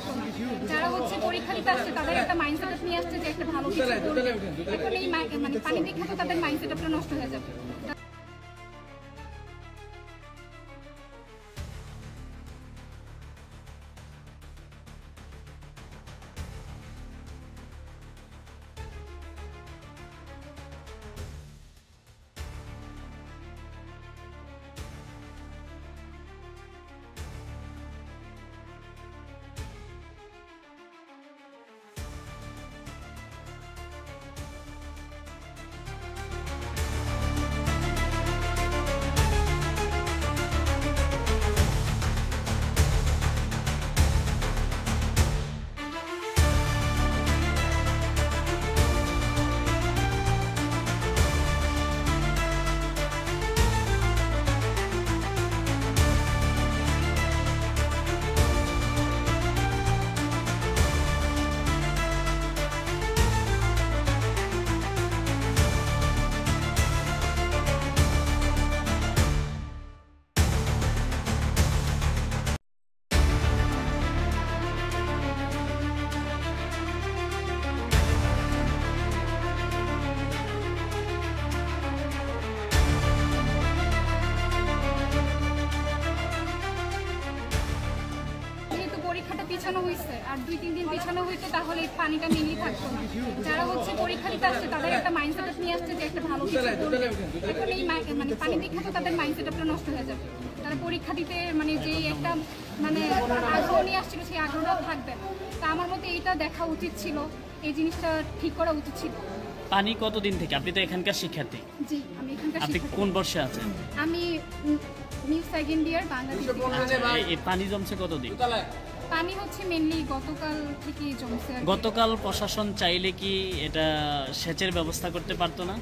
থাকতো না। যারা হচ্ছে পরীক্ষা দিতে আসছে তাদের একটা মাইন্ডসেট নিয়ে আসছে যে একটা ভালো কিছু করবে। এখন এই মানে পানি দেখে তো তাদের মাইন্ডসেটটা নষ্ট হয়ে যাবে। পরীক্ষাটা পিছানো হয়েছে আর 2-3 দিন পিছানো হইতো তাহলে এই পানিটা মেনলি থাকতো না। যারা হচ্ছে পরীক্ষা দিতে আসছে তাদের একটা মাইন্ডসেট নিয়ে আসছে যে একটা ভালো কিছু করবে। এখন এই মানে পানি দেখে তো তাদের মাইন্ডসেটটা নষ্ট হয়ে যাবে। তারা পরীক্ষা দিতে মানে যে একটা মানে আগ্রহ নিয়ে আসছিল সেই আগ্রহটাও থাকবে না। তা আমার মতে এইটা দেখা উচিত ছিল, এই জিনিসটা ঠিক করা উচিত ছিল। পানি কতদিন থেকে? আপনি তো এখানকার শিক্ষার্থী। জি, আমি এখানকার আপনি শিক্ষার্থী। কোন বর্ষে আছেন? আমি নিউ সেকেন্ড ইয়ার বাংলাদেশ। এই পানি জমছে কতদিন? পানি হচ্ছে মেনলি গতকাল থেকে জমছে। গতকাল প্রশাসন চাইলে কি এটা সেচের ব্যবস্থা করতে পারতো না?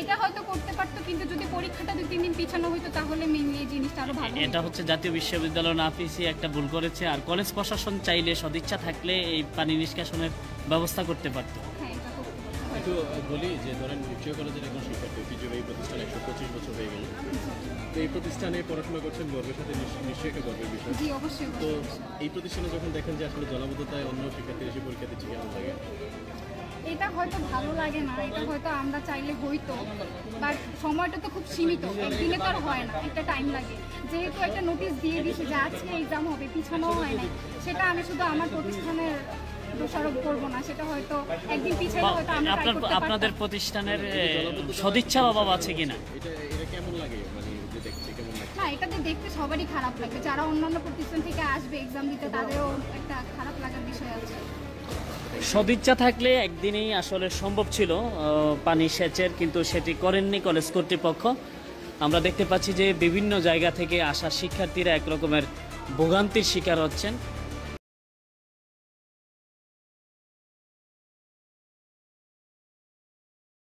এটা হয়তো করতে পারতো, কিন্তু যদি পরীক্ষাটা 2-3 দিন পিছানো হতো তাহলে মেনলি এই জিনিসটা আরো ভালো হতো। এটা হচ্ছে জাতীয় বিশ্ববিদ্যালয় না পিছিয়ে একটা ভুল করেছে, আর কলেজ প্রশাসন চাইলে সদিচ্ছা থাকলে এই পানি নিষ্কাশনের ব্যবস্থা করতে পারতো। হ্যাঁ, এটা করতে পারতো। একটু বলি যে ধরেন ভিক্টোরিয়া কলেজের একজন শিক্ষার্থী পিজুর এই প্রতিষ্ঠানে 125 বছর হয়ে গেল। তো এই প্রতিষ্ঠানে পড়াশোনা করছেন, গর্বের সাথে নিশ্চয়ই একটা গর্বের বিষয়। জি, অবশ্যই। তো এই প্রতিষ্ঠানে যখন দেখেন যে আসলে জলাবদ্ধতায় অন্য শিক্ষার্থী এসে পরীক্ষা দিচ্ছে, কেমন লাগে? এটা হয়তো ভালো লাগে না, এটা হয়তো আমরা চাইলে হইতো, বাট সময়টা তো খুব সীমিত, একদিনে তো আর হয় না, একটা টাইম লাগে। যেহেতু একটা নোটিশ দিয়ে দিয়েছে যে আজকে এক্সাম হবে, পিছানো হয় নাই, সেটা আমি শুধু আমার প্রতিষ্ঠানের দোষারোপ করবো না, সেটা হয়তো একদিন পিছাইলে হয়তো আমরা ট্রাই করতে আপনাদের পারতাম। প্রতিষ্ঠানের সদিচ্ছা অভাব আছে কিনা? এটা কেমন লাগে, মানে যে দেখতে কেমন লাগে? না, এটাতে দেখতে সবারই খারাপ লাগে, যারা অন্যান্য প্রতিষ্ঠান থেকে আসবে এক্সাম দিতে তাদেরও একটা খারাপ লাগার বিষয় আছে। সদিচ্ছা থাকলে একদিনেই আসলে সম্ভব ছিল পানি সেচের, কিন্তু সেটি করেননি কলেজ কর্তৃপক্ষ। আমরা দেখতে পাচ্ছি যে বিভিন্ন জায়গা থেকে আসা শিক্ষার্থীরা একরকমের ভোগান্তির শিকার হচ্ছেন।